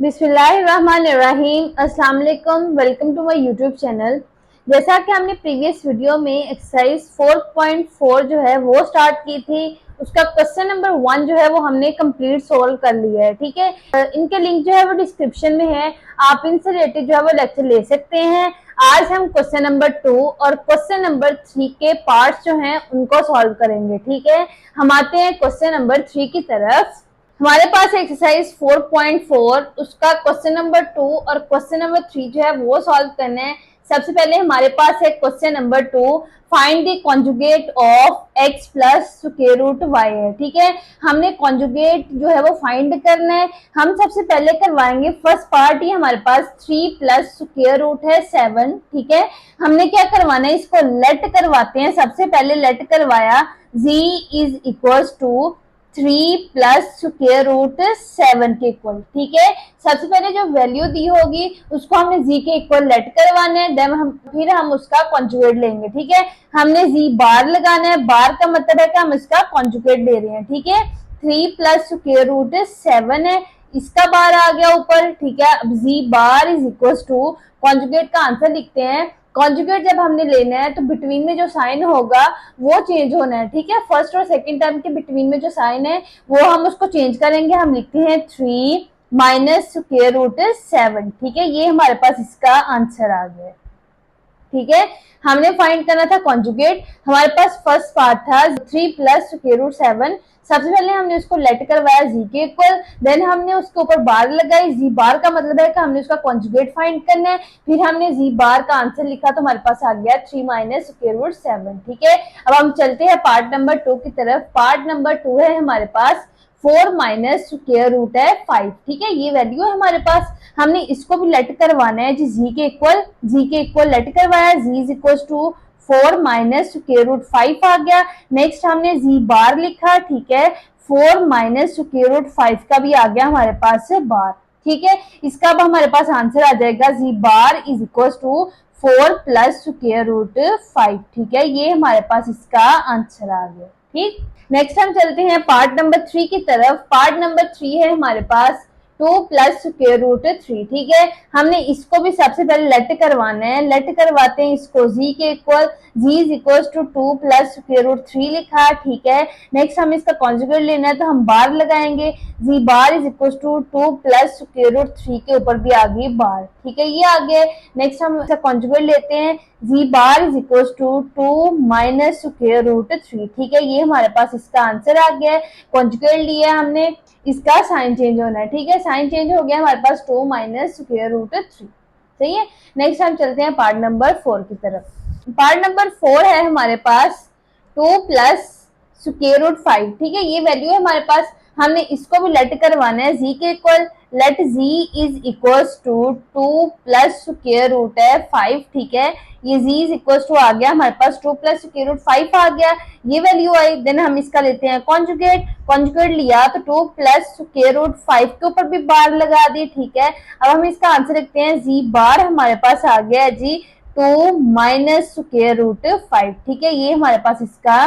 बिस्मिल्लाहिर्रहमानिर्रहीम। अस्सलाम वालेकुम। Welcome to my YouTube channel. जैसा कि हमने प्रीवियस वीडियो में एक्सरसाइज 4.4 जो है वो स्टार्ट की थी, उसका क्वेश्चन नंबर 1 जो है वो हमने कंप्लीट सोल्व कर लिया है। ठीक है, इनके लिंक जो है वो डिस्क्रिप्शन में है, आप इनसे रिलेटेड जो है वो लेक्चर ले सकते हैं। आज हम क्वेश्चन नंबर 2 और क्वेश्चन नंबर 3 के पार्ट्स जो हैं उनको सॉल्व करेंगे। ठीक है, हम आते हैं क्वेश्चन नंबर 3 की तरफ। हमारे पास एक्सरसाइज 4.4 उसका क्वेश्चन नंबर 2 और क्वेश्चन नंबर 3 जो है वो सॉल्व करना है। सबसे पहले हमारे पास है question number 2, find the conjugate of x plus square root y है। ठीक है, हमने कॉन्जुगेट जो है वो फाइंड करना है। हम सबसे पहले करवाएंगे फर्स्ट पार्ट ही हमारे पास 3 प्लस स्क्वायर रूट है 7। ठीक है, हमने क्या करवाना है, इसको लेट करवाते हैं। सबसे पहले लेट करवाया z is equal to 3 plus square root 7 के इक्वल। ठीक है, सबसे पहले जो वैल्यू दी होगी उसको हमने जी के इक्वल लेट करवाना है, देन फिर हम उसका कॉन्जुगेट लेंगे। ठीक है, हमने जी बार लगाना है, बार का मतलब है कि हम इसका कॉन्जुगेट ले रहे हैं। ठीक है, 3 प्लस स्क्वायर रूट 7 है, इसका बार आ गया ऊपर। ठीक है, अब G bar is equal to conjugate का आंसर लिखते हैं। कॉन्जुगेट जब हमने लेना है तो बिटवीन में जो साइन होगा वो चेंज होना है। ठीक है, फर्स्ट और सेकंड टर्म के बिटवीन में जो साइन है वो हम उसको चेंज करेंगे। हम लिखते हैं 3 माइनस स्क्वायर रूट 7। ठीक है, ये हमारे पास इसका आंसर आ गया। ठीक है, हमने फाइंड करना था कॉन्जुगेट। हमारे पास फर्स्ट पार्ट था 3 प्लस स्क्वायर रूट 7। सबसे पहले हमने उसको लेट करवाया जी के इक्वल, देन हमने उसके ऊपर बार लगाई। जी बार का मतलब है कि हमने उसका कॉन्जुगेट फाइंड करना है। फिर हमने जी बार का आंसर लिखा तो हमारे पास आ गया 3 माइनस स्क्वायर रूट 7। ठीक है, अब हम चलते हैं पार्ट नंबर 2 की तरफ। पार्ट नंबर 2 है हमारे पास 4 माइनस स्क्वायर रूट है 5। ठीक है, ये वैल्यू है हमारे पास, हमने इसको भी लेट करवाना है जी जी के इक्वल लेट करवाया। G is equal to 4 minus square root 5 आ गया। नेक्स्ट हमने जी बार लिखा। ठीक है, 4 माइनस स्क्वायर रूट 5 का भी आ गया हमारे पास बार। ठीक है, इसका अब हमारे पास आंसर आ जाएगा G bar is equal to 4 plus square root 5। ठीक है, ये हमारे पास इसका आंसर आ गया। ठीक, नेक्स्ट हम चलते हैं पार्ट नंबर 3 की तरफ। पार्ट नंबर 3 है हमारे पास 2 प्लस स्क्वायर रूट 3। ठीक है, हमने इसको भी सबसे पहले लेट करवाना है। लेट करवाते हैं इसको जी के equal. Z is equal to 2 plus square root 3 लिखा। ठीक है, नेक्स्ट हमें इसका कॉन्जुगेट लेना है तो हम बार लगाएंगे। G bar is equal to 2 plus square root 3 के ऊपर भी आ गई बार। ठीक है, ये आ गया। नेक्स्ट हम इसका कॉन्जुगेट लेते हैं। G bar is equal to 2 minus square root 3। ठीक है, ये हमारे पास इसका आंसर आ गया है। कॉन्जुगेट लिया हमने, इसका साइन चेंज होना है। ठीक है, साइन चेंज हो गया हमारे पास 2 माइनस स्क्वायर रूट 3। सही है, नेक्स्ट हम चलते हैं पार्ट नंबर 4 की तरफ। पार्ट नंबर 4 है हमारे पास 2 प्लस स्क्वायर रूट 5। ठीक है, ये वैल्यू है हमारे पास, हमने इसको भी लेट करवाना है जी के equal. Let z is equal to 2 plus square root है 5। ठीक है, ये z इज इक्वल टू आ गया हमारे पास 2 प्लस स्क्वायर रूट 5 आ गया, ये वैल्यू आई। देन हम इसका लेते हैं कॉन्जुगेट। कॉन्जुगेट लिया तो 2 प्लस स्क्वायर रूट 5 के ऊपर भी बार लगा दी। ठीक है, अब हम इसका आंसर लिखते हैं जी बार हमारे पास आ गया है जी 2 माइनस स्क्वायर रूट 5। ठीक है, ये हमारे पास इसका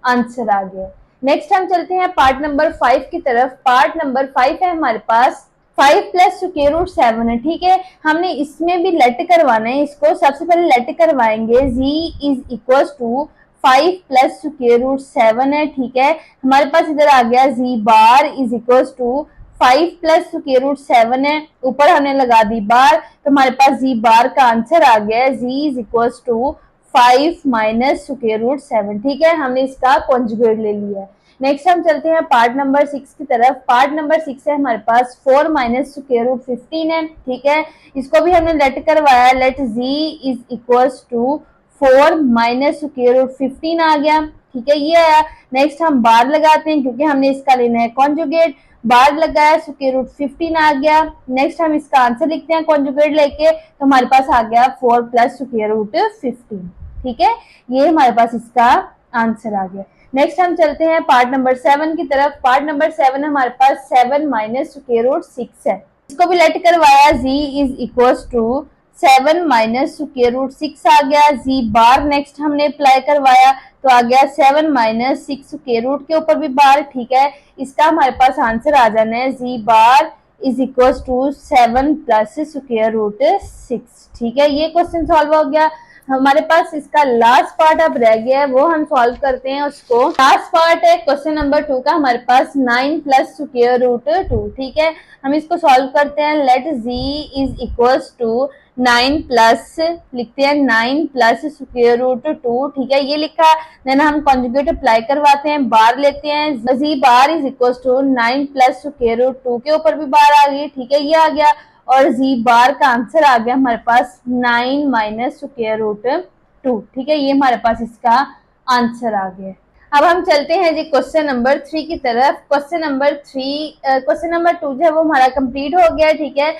आंसर आ गया। नेक्स्ट हम चलते हैं पार्ट नंबर 5 की तरफ। पार्ट नंबर 5 है हमारे पास 5 प्लस स्क्वायर रूट 7 है। ठीक है, हमने इसमें भी लेट करवाना है। इसको सबसे पहले लेट करवाएंगे। z is equal to 5 plus square root 7 है। ठीक है, हमारे पास इधर आ गया z bar is equal to 5 plus square root 7 है, ऊपर हमने लगा दी बार, तो हमारे पास z बार का आंसर आ गया है z is equal to 5 minus square root 7। ठीक है, हमने इसका कॉन्जुगेट ले लिया है। नेक्स्ट हम चलते हैं पार्ट नंबर 6 की तरफ। पार्ट नंबर 6 है हमारे पास 4 माइनस स्क्वायर रूट 15 है। ठीक है, इसको भी हमने लेट करवाया। Let z is equal to 4 minus square root 15 आ गया। ठीक है, ये आया। नेक्स्ट हम बार लगाते हैं क्योंकि हमने इसका लेना है कॉन्जुगेट। बार लगाया, स्क्वायर रूट 15 आ गया। नेक्स्ट हम इसका आंसर लिखते हैं कॉन्जुगेट लेके, तो हमारे पास आ गया 4 प्लस स्क्वायर रूट 15। ठीक है, ये हमारे पास इसका आंसर आ गया। नेक्स्ट हम चलते हैं पार्ट नंबर 7 की तरफ। पार्ट नंबर 7 हमारे पास 7 माइनस स्क्वायर रूट 6 है। इसको भी लेट करवाया। z is equal to 7 minus square root 6 आ गया। z बार नेक्स्ट हमने अप्लाई करवाया तो आ गया 7 माइनस 6 स्क्वायर रूट के ऊपर भी बार। ठीक है, इसका हमारे पास आंसर आ जाना है z bar is equal to 7 plus square root 6। ठीक है, ये क्वेश्चन सॉल्व हो गया। हमारे पास इसका लास्ट पार्ट अब रह गया है, वो हम सॉल्व करते हैं उसको। लास्ट पार्ट है क्वेश्चन नंबर 2 का, हमारे पास 9 प्लस स्क्वायर रूट 2। ठीक है, हम इसको सॉल्व करते हैं। Let z is equals to 9 plus, लिखते हैं 9 प्लस स्क्वायर रूट 2। ठीक है, ये लिखा। देन हम कॉन्जुगेट अप्लाई करवाते हैं, बार लेते हैं। z bar is equal to 9 plus square root 2 के ऊपर भी बार आ गई। ठीक है, ये आ गया और z बार का आंसर आ गया हमारे पास 9 माइनस स्क्वायर रूट 2। ठीक है, ये हमारे पास इसका आंसर आ गया। अब हम चलते हैं जी क्वेश्चन नंबर 3 की तरफ। क्वेश्चन नंबर 2 जो है वो हमारा कंप्लीट हो गया। ठीक है,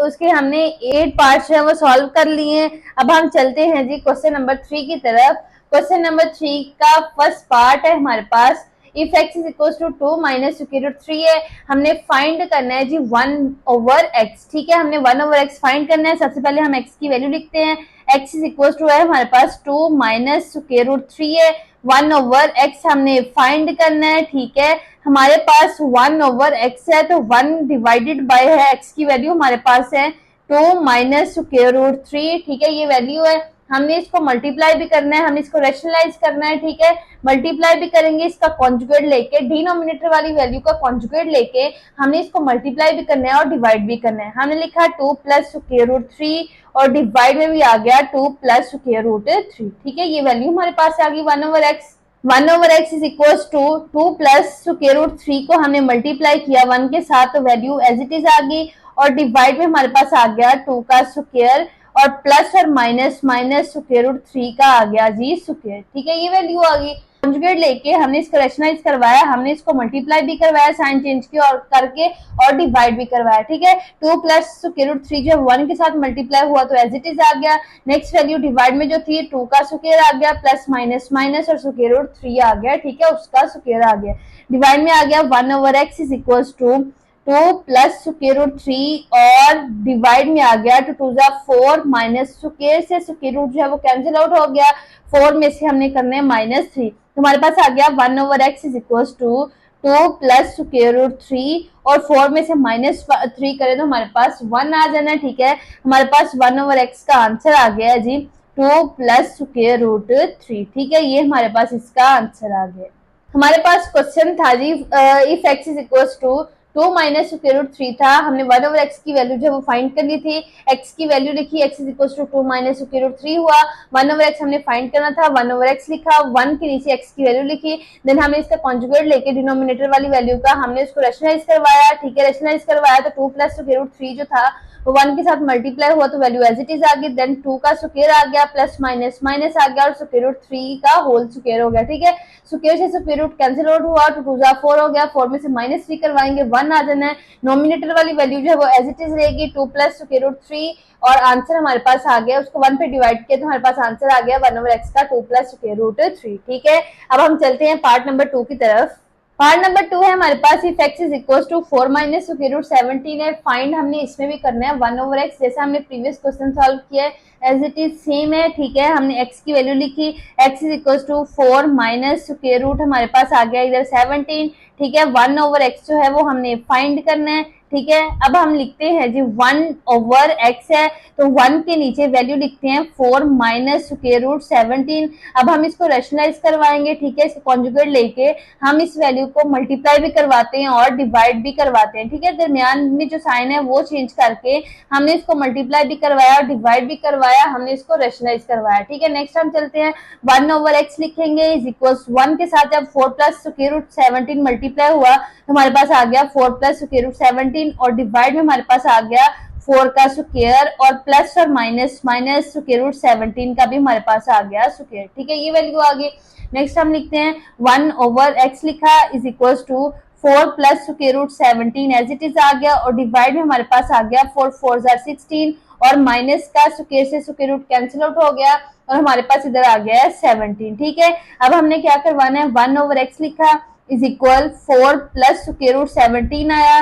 उसके हमने 8 पार्ट जो है वो सॉल्व कर लिए। अब हम चलते हैं जी क्वेश्चन नंबर 3 की तरफ। क्वेश्चन नंबर 3 का फर्स्ट पार्ट है हमारे पास, if x is equal to 2 minus square root 3 है। हमने फाइंड करना है जी 1 ओवर x। ठीक है, हमने 1 ओवर x फाइंड करना है। सबसे पहले हम x की वैल्यू लिखते हैं। x इज इक्वल टू है हमारे पास 2 माइनस स्क्वायर रूट 3 है। 1 ओवर x हमने फाइंड करना है। ठीक है, हमारे पास 1 ओवर x है, तो 1 डिवाइडेड बाय है x की वैल्यू हमारे पास है 2 माइनस स्क्वायर रूट 3। ठीक है, ये वैल्यू है। हमने इसको मल्टीप्लाई भी करना है, हमने इसको रैशनलाइज करना है। ठीक है, मल्टीप्लाई भी करेंगे, इसका कॉन्जुगेट लेके, डिनोमिनेटर वाली वैल्यू का कॉन्जुगेट लेके हमने इसको मल्टीप्लाई भी करना है और डिवाइड भी करना है। हमने लिखा 2 प्लस स्क्वायर रूट 3 और डिवाइड में भी आ गया 2 प्लस स्क्वायर रूट 3। ठीक है, ये वैल्यू हमारे पास आ गई 1 over x. 1 over x is equal to 2 plus square root 3 को हमने मल्टीप्लाई किया 1 के साथ, तो वैल्यू एज इट इज आ गई। और डिवाइड में हमारे पास आ गया 2 का स्क्वायर और प्लस और माइनस माइनस स्क्वायर रूट 3 का आ गया जी स्क्वायर। ठीक है, ये वैल्यू आ गई। कॉन्जुगेट लेके हमने इसको रैशनलाइज करवाया, हमने इसको मल्टीप्लाई भी करवाया साइन चेंज की और करके, और डिवाइड भी करवाया। ठीक है, 2 प्लस स्क्वायर रूट 3 जो 1 के साथ मल्टीप्लाई हुआ तो एज इट इज आ गया। नेक्स्ट वैल्यू डिवाइड में जो थी 2 का स्क्वायर आ गया, प्लस माइनस माइनस और स्क्वायर रूट 3 आ गया। ठीक है, उसका स्क्वायर आ गया। डिवाइड में आ गया 1 over x is equal to 2 plus square root 3 और डिवाइड में आ गया 2 टू 4 माइनस स्क्वायर से स्क्वायर रूट जो है वो कैंसिल आउट हो गया। 4 में से हमने करना है -3, तो हमारे पास आ गया 1 over x is equal to 2 plus square root 3 और 4 में से -3 करें तो हमारे पास 1 आ जाना है। ठीक है, हमारे पास 1 ओवर एक्स का आंसर आ गया है जी 2 प्लस स्क्वायर रूट 3। ठीक है, ये हमारे पास इसका आंसर आ गया। हमारे पास क्वेश्चन था जी if x is equal to 2 minus square root 3 था। हमने 1 ओवर एक्स की वैल्यू जो वो फाइंड कर ली थी। एक्स की वैल्यू लिखी, x is equal to 2 minus square root 3 हुआ। 1 ओवर एक्स हमने फाइंड करना था, 1 ओवर एक्स लिखा, 1 के नीचे एक्स की वैल्यू लिखी। देन हमने इसका कॉन्जुगेट लेके डिनोमिनेटर वाली वैल्यू का हमने इसको रैशनलाइज करवाया। ठीक है, रैशनलाइज करवाया तो 2 प्लस स्क्वायर रूट 3 जो था वो 1 के साथ मल्टीप्लाई हुआ तो वैल्यू एज इट इज आ गई। देन 2 का स्क्वायर आ गया, प्लस माइनस माइनस आ गया और स्क्वायर रूट 3 का होल स्क्वायर हो गया। ठीक है, स्क्वायर से स्क्वायर रूट कैंसिल आउट हुआ, 2 टू 4 हो गया, 4 में से -3 करवाएंगे, 1 आ जाना है। नोमिनेटर वाली वैल्यू जो है वो एज इट इज रहेगी 2 प्लस स्क्वायर रूट 3 और आंसर हमारे पास आ गया, उसको 1 पे डिवाइड किया तो हमारे पास आंसर आ गया 1 ओवर एक्स का 2 प्लस स्क्वायर रूट 3। ठीक है, अब हम चलते हैं पार्ट नंबर 2 की तरफ। पार्ट नंबर 2 है हमारे पास if x is equal to 4 minus square root 17 है। फाइंड हमने इसमें भी करना है 1 ओवर एक्स, जैसा हमने प्रीवियस क्वेश्चन सॉल्व किया है एज इट इज सेम है। ठीक है, हमने x की वैल्यू लिखी, x is equal to 4 minus square root हमारे पास आ गया इधर 17। ठीक है, 1 ओवर एक्स जो है वो हमने फाइंड करना है। ठीक है, अब हम लिखते हैं जी 1 ओवर एक्स है तो 1 के नीचे वैल्यू लिखते हैं 4 माइनस स्क्वायर रूट 17। अब हम इसको रैशनलाइज करवाएंगे। ठीक है, इसको कॉन्जुगेट लेके हम इस वैल्यू को मल्टीप्लाई भी करवाते हैं और डिवाइड भी करवाते हैं। ठीक है, दरमियान में जो साइन है वो चेंज करके हमने इसको मल्टीप्लाई भी करवाया और डिवाइड भी करवाया, हमने इसको रैशनलाइज करवाया। ठीक है, नेक्स्ट हम चलते हैं 1 ओवर एक्स लिखेंगे इज इक्वल 1 के साथ जब 4 प्लस स्क्वायर रूट 17 मल्टीप्लाई हुआ तो हमारे पास आ गया 4 प्लस स्क्वायर रूट 17 और डिवाइड में हमारे पास आ गया 4 का स्क्वायर और प्लस और माइनस माइनस स्क्वायर रूट 17 का भी हमारे पास आ गया स्क्वायर। ठीक है, ये वैल्यू आ गई। नेक्स्ट हम लिखते हैं 1 ओवर एक्स लिखा is equal to 4 plus square root 17 as it is आ गया और डिवाइड में हमारे पास आ गया 4 4 16 और माइनस का स्क्वायर से स्क्वायर रूट कैंसिल आउट हो गया और हमारे पास इधर आ गया है 17। ठीक है, अब हमने क्या करवाना है 1 ओवर एक्स लिखा is equal 4 plus square root 17 आया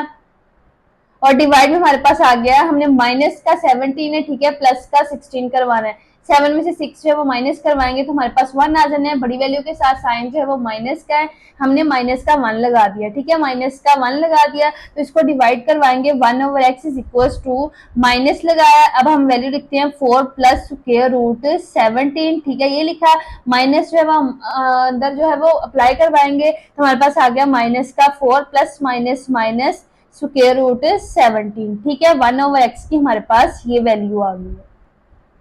और डिवाइड में हमारे पास आ गया, हमने माइनस का 17 है, ठीक है, प्लस का 16 करवाना है। 7 में से 6 जो है वो माइनस करवाएंगे तो हमारे पास 1 आ जाना है। बड़ी वैल्यू के साथ साइन जो है वो माइनस का है, हमने माइनस का 1 लगा दिया, ठीक है, माइनस का 1 लगा दिया। तो इसको डिवाइड करवाएंगे, 1/x is equal to minus लगाया। अब हम वैल्यू लिखते हैं 4 प्लस स्क्वायर रूट 17, ठीक है, ये लिखा। माइनस जो है वो अंदर जो है वो अप्लाई करवाएंगे तो हमारे पास आ गया माइनस का 4 plus minus minus square root 17, ठीक है। 1/x की हमारे पास ये वैल्यू आ गई है,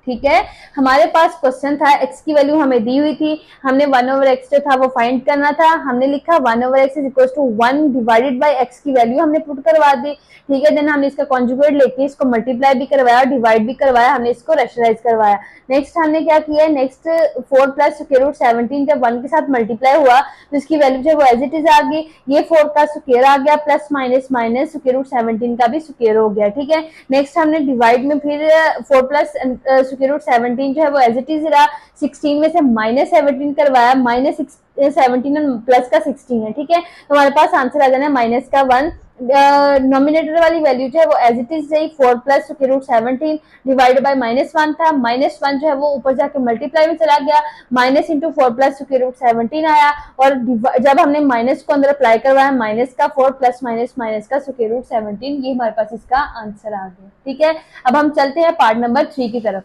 ठीक है। हमारे पास क्वेश्चन था, x की वैल्यू हमें दी हुई थी, हमने 1/x जो था वो फाइंड करना था। हमने लिखा 1/x is equal to 1 divided by x की वैल्यू हमने पुट करवा दी, ठीक है। देन हमने इसका कॉन्जुगेट लेके इसको मल्टीप्लाई भी करवाया, डिवाइड भी करवाया, हमने इसको रैशनलाइज करवाया। नेक्स्ट हमने क्या किया, नेक्स्ट 4 प्लस स्क्वायर रूट 17 जब 1 के साथ मल्टीप्लाई हुआ तो इसकी वैल्यू जो है वो एज इट इज आ गई। ये 4 का स्क्वायर आ गया, plus minus minus square root 17 का भी स्क्वायर हो गया, ठीक है। नेक्स्ट हमने डिवाइड में फिर 4 प्लस स्क्वायर रूट 17 जो है वो एज इट इज रहा। 16 में से माइनस 17 करवाया, माइनस 17 प्लस का 16 है, ठीक है। तो हमारे पास आंसर आ जाना है माइनस का 1। नॉमिनेटर वाली वैल्यू जो है वो एज इट इज रही, 4 plus square root 17 divide by -1 था। -1 जो है वो ऊपर जाके मल्टीप्लाई में चला गया, minus into 4 plus square root 17 आया। और जब हमने माइनस को अंदर अप्लाई करवाया, माइनस का 4 प्लस माइनस माइनस का स्क्वायर रूट 17, ये हमारे पास इसका आंसर आ गया, ठीक है। अब हम चलते हैं पार्ट नंबर 3 की तरफ।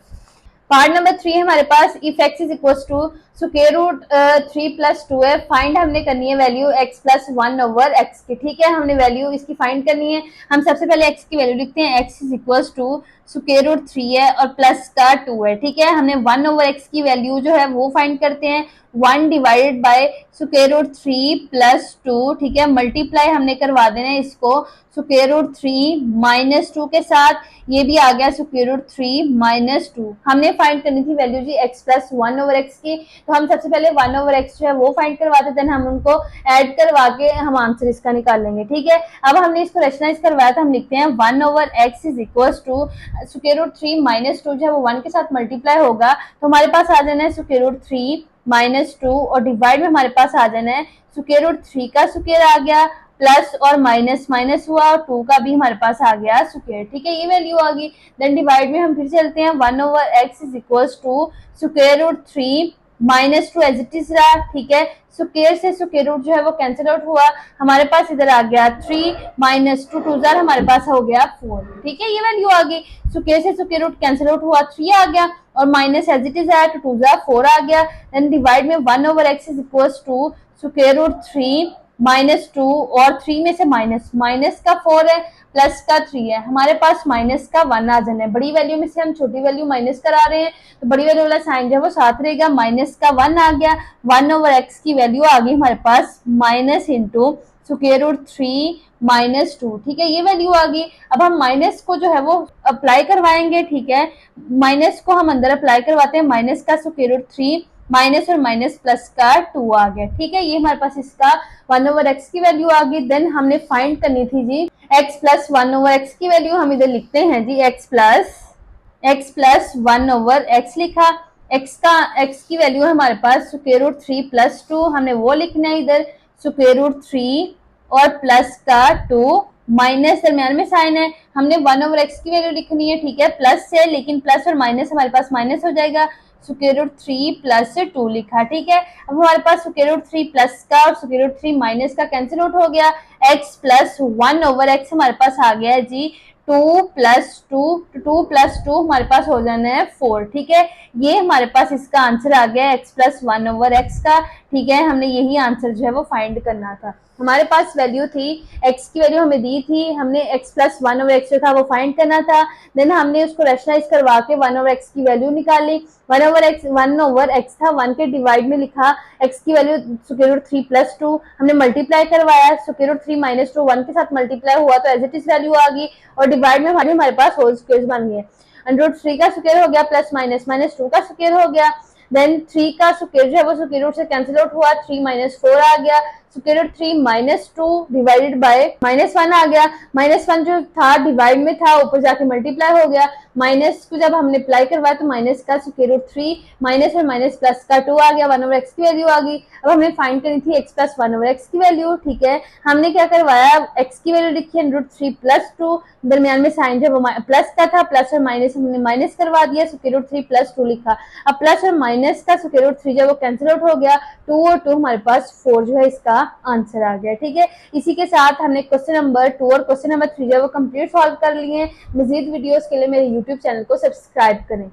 पार्ट नंबर 3 हमारे पास, if x is equal to square root 3 plus 2 है, फाइंड हमने करनी है वैल्यू x प्लस 1/x की, ठीक है। हमने वैल्यू इसकी फाइंड करनी है। हम सबसे पहले x की वैल्यू लिखते हैं, x is equal to square root 3 है और प्लस का 2 है, ठीक है। हमने 1/x की वैल्यू जो है वो फाइंड करते हैं, 1 divided by square root 3 plus 2, ठीक है। मल्टीप्लाई हमने करवा देना है इसको स्क्वायर रूट 3 माइनस 2 के साथ, ये भी आ गया स्क्वायर रूट 3 माइनस 2। हमने फाइंड करनी थी वैल्यू जी x प्लस 1/x की, तो हम सबसे पहले 1/x जो है वो फाइंड करवाते, देन हम उनको ऐड करवा के हम आंसर इसका निकाल लेंगे, ठीक है। अब हमने इसको रेशनलाइज करवाया तो हम लिखते हैं 1/x is equal to square root 3 minus 2 जो है वो 1 के साथ मल्टीप्लाई होगा तो हमारे पास आ जाना है स्क्वायर रूट 3 माइनस 2 और डिवाइड में हमारे पास आ जाना है स्क्वायर रूट 3 का स्क्वायर आ गया, प्लस और माइनस माइनस हुआ और 2 का भी हमारे पास आ गया स्क्वायर, ठीक है, ये वैल्यू आ गई। देन डिवाइड में हम फिर चलते हैं, 1/x is equal to square root 3 minus 2 as it is रहा, ठीक है। स्क्वायर से स्क्वायर रूट जो है वो कैंसिल आउट हुआ, हमारे पास इधर आ गया 3 माइनस 2 2 जार हमारे पास हो गया 4, ठीक है, ये वैल्यू आ गई। स्क्वायर से स्क्वायर रूट कैंसिल आउट हुआ, 3 आ गया और माइनस एज इट इज आया तो 2 जार 4 आ गया। देन डिवाइड में 1/x is equal to square root 3 minus 2 और 3 में से माइनस माइनस का 4 है, प्लस का 3 है, हमारे पास माइनस का 1 आ जाना है। बड़ी वैल्यू में से हम छोटी वैल्यू माइनस करा रहे हैं तो बड़ी वैल्यू वाला साइन जो है वो साथ रहेगा, माइनस का 1 आ गया। 1/x की वैल्यू आ गई हमारे पास minus into square root 3 minus 2, ठीक है, ये वैल्यू आ गई। अब हम माइनस को जो है वो अप्लाई करवाएंगे, ठीक है। माइनस को हम अंदर अप्लाई करवाते हैं, माइनस का स्क्वायर रूट 3 माइनस और माइनस प्लस का 2 आ गया, ठीक है, ये हमारे पास इसका 1/x की वैल्यू आ गई। देन हमने फाइंड करनी थी जी x प्लस 1/x की वैल्यू, हम इधर लिखते हैं जी x प्लस 1/x लिखा। x की वैल्यू है हमारे पास स्क्वायर रूट 3 प्लस 2, हमने वो लिखना है इधर स्क्वायर रूट 3 और प्लस का 2 माइनस दरमियान में साइन है, हमने 1/x की वैल्यू लिखनी है, ठीक है, प्लस से, लेकिन प्लस और माइनस हमारे पास माइनस हो जाएगा, स्क्वायर रूट 3 प्लस 2 लिखा, ठीक है। अब हमारे पास स्क्वायर रूट 3 प्लस का और स्क्वायर रूट 3 माइनस का कैंसिल आउट हो गया, x प्लस 1/x हमारे पास आ गया है जी 2 प्लस 2 हमारे पास हो जाना है 4, ठीक है, ये हमारे पास इसका आंसर आ गया x प्लस 1/x का, ठीक है। हमने यही आंसर जो है वो फाइंड करना था। हमारे पास वैल्यू थी, x की वैल्यू हमें दी थी, हमने x प्लस 1/x जो था वो फाइंड करना था। देन हमने उसको रेशनलाइज करवा के 1/x की वैल्यू निकाली। 1/x था, 1 के डिवाइड में लिखा, x की वैल्यू स्क्वायर रूट 3 प्लस 2, हमने मल्टीप्लाई करवाया, स्क्वायर रूट 3 माइनस 2 1 के साथ मल्टीप्लाई हुआ तो एज इट इज वैल्यू आ गई और डिवाइड में हमारे पास होल स्क्वायर बन गए, √3 का स्क्वायर हो गया प्लस माइनस माइनस 2 का स्क्वायर हो गया। देन 3 का स्क्वायर जो है वो स्क्वायर रूट से कैंसिल आउट हुआ, 3 माइनस 4 आ गया, square root 3 minus 2 divided by -1 आ गया। -1 जो था डिवाइड में था, ऊपर जाके मल्टीप्लाई हो गया। माइनस को जब हमने अप्लाई करवाया तो माइनस का स्क्वायर रूट 3 माइनस और माइनस प्लस का 2 आ गया, 1/x की वैल्यू आ गई। अब हमें फाइंड करनी थी x प्लस 1/x की वैल्यू। ठीक है, हमने क्या करवाया, x की वैल्यू लिखी है √3 प्लस 2, दरमियान में साइन जब प्लस का था, प्लस और माइनस हमने माइनस करवा दिया, स्क्वायर रूट 3 प्लस 2 लिखा। अब प्लस और माइनस का स्क्वायर रूट 3 जब वो कैंसिल आउट हो गया, 2 और 2 हमारे पास 4 जो है इसका आंसर आ गया। ठीक है, इसी के साथ हमने क्वेश्चन नंबर 2 और क्वेश्चन नंबर 3 जो है वो कंप्लीट सॉल्व कर लिए हैं। मजीद वीडियोस के लिए मेरे यूट्यूब चैनल को सब्सक्राइब करें।